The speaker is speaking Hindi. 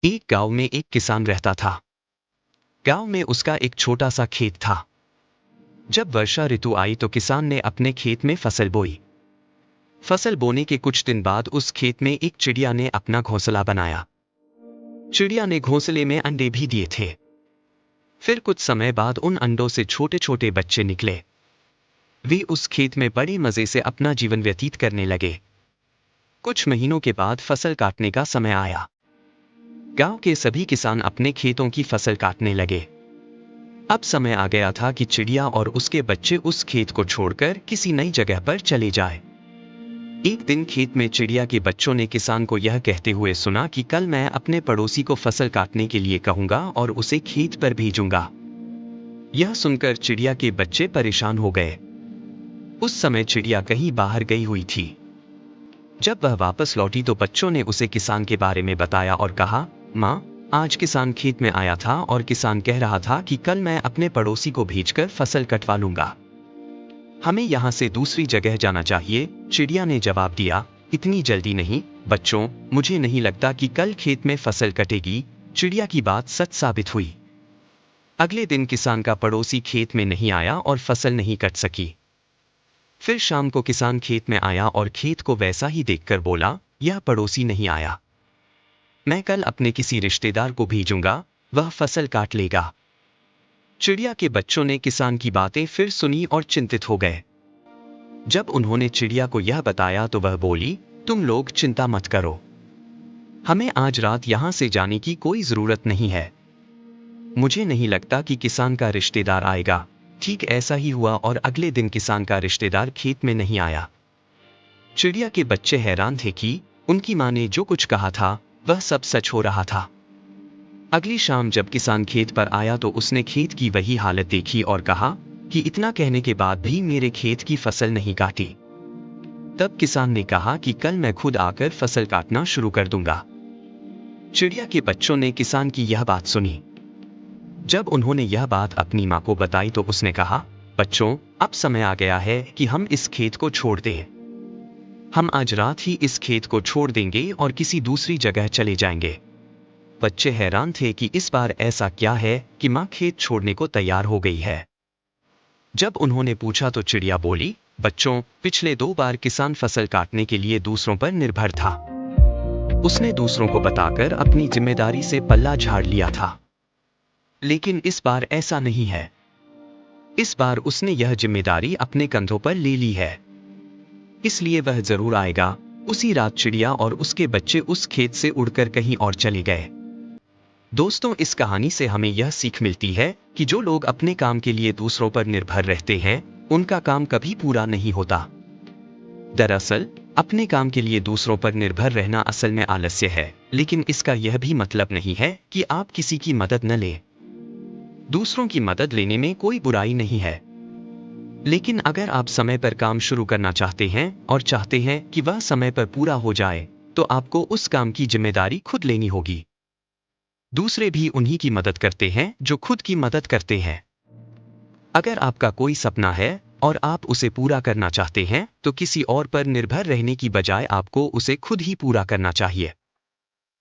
एक गांव में एक किसान रहता था। गांव में उसका एक छोटा सा खेत था। जब वर्षा ऋतु आई तो किसान ने अपने खेत में फसल बोई। फसल बोने के कुछ दिन बाद उस खेत में एक चिड़िया ने अपना घोंसला बनाया। चिड़िया ने घोंसले में अंडे भी दिए थे। फिर कुछ समय बाद उन अंडों से छोटे छोटे बच्चे निकले। वे उस खेत में बड़े मजे से अपना जीवन व्यतीत करने लगे। कुछ महीनों के बाद फसल काटने का समय आया। गांव के सभी किसान अपने खेतों की फसल काटने लगे। अब समय आ गया था कि चिड़िया और उसके बच्चे उस खेत को छोड़कर किसी नई जगह पर चले जाए। एक दिन खेत में चिड़िया के बच्चों ने किसान को यह कहते हुए सुना कि कल मैं अपने पड़ोसी को फसल काटने के लिए कहूंगा और उसे खेत पर भेजूंगा। यह सुनकर चिड़िया के बच्चे परेशान हो गए। उस समय चिड़िया कहीं बाहर गई हुई थी। जब वह वापस लौटी तो बच्चों ने उसे किसान के बारे में बताया और कहा, माँ, आज किसान खेत में आया था और किसान कह रहा था कि कल मैं अपने पड़ोसी को भेजकर फसल कटवा लूंगा। हमें यहाँ से दूसरी जगह जाना चाहिए। चिड़िया ने जवाब दिया, इतनी जल्दी नहीं बच्चों, मुझे नहीं लगता कि कल खेत में फसल कटेगी। चिड़िया की बात सच साबित हुई। अगले दिन किसान का पड़ोसी खेत में नहीं आया और फसल नहीं कट सकी। फिर शाम को किसान खेत में आया और खेत को वैसा ही देखकर बोला, यह पड़ोसी नहीं आया। मैं कल अपने किसी रिश्तेदार को भेजूंगा, वह फसल काट लेगा। चिड़िया के बच्चों ने किसान की बातें फिर सुनी और चिंतित हो गए। जब उन्होंने चिड़िया को यह बताया तो वह बोली, तुम लोग चिंता मत करो, हमें आज रात यहां से जाने की कोई जरूरत नहीं है। मुझे नहीं लगता कि किसान का रिश्तेदार आएगा। ठीक ऐसा ही हुआ और अगले दिन किसान का रिश्तेदार खेत में नहीं आया। चिड़िया के बच्चे हैरान थे कि उनकी मां ने जो कुछ कहा था वह सब सच हो रहा था। अगली शाम जब किसान खेत पर आया तो उसने खेत की वही हालत देखी और कहा कि इतना कहने के बाद भी मेरे खेत की फसल नहीं काटी। तब किसान ने कहा कि कल मैं खुद आकर फसल काटना शुरू कर दूंगा। चिड़िया के बच्चों ने किसान की यह बात सुनी। जब उन्होंने यह बात अपनी मां को बताई तो उसने कहा, बच्चों, अब समय आ गया है कि हम इस खेत को छोड़ दें। हम आज रात ही इस खेत को छोड़ देंगे और किसी दूसरी जगह चले जाएंगे। बच्चे हैरान थे कि इस बार ऐसा क्या है कि मां खेत छोड़ने को तैयार हो गई है। जब उन्होंने पूछा तो चिड़िया बोली, बच्चों, पिछले 2 बार किसान फसल काटने के लिए दूसरों पर निर्भर था। उसने दूसरों को बताकर अपनी जिम्मेदारी से पल्ला झाड़ लिया था। लेकिन इस बार ऐसा नहीं है। इस बार उसने यह जिम्मेदारी अपने कंधों पर ले ली है, इसलिए वह जरूर आएगा। उसी रात चिड़िया और उसके बच्चे उस खेत से उड़कर कहीं और चले गए। दोस्तों, इस कहानी से हमें यह सीख मिलती है कि जो लोग अपने काम के लिए दूसरों पर निर्भर रहते हैं, उनका काम कभी पूरा नहीं होता। दरअसल, अपने काम के लिए दूसरों पर निर्भर रहना असल में आलस्य है, लेकिन इसका यह भी मतलब नहीं है कि आप किसी की मदद न लें। दूसरों की मदद लेने में कोई बुराई नहीं है। लेकिन अगर आप समय पर काम शुरू करना चाहते हैं और चाहते हैं कि वह समय पर पूरा हो जाए, तो आपको उस काम की जिम्मेदारी खुद लेनी होगी। दूसरे भी उन्हीं की मदद करते हैं जो खुद की मदद करते हैं। अगर आपका कोई सपना है और आप उसे पूरा करना चाहते हैं, तो किसी और पर निर्भर रहने की बजाय आपको उसे खुद ही पूरा करना चाहिए।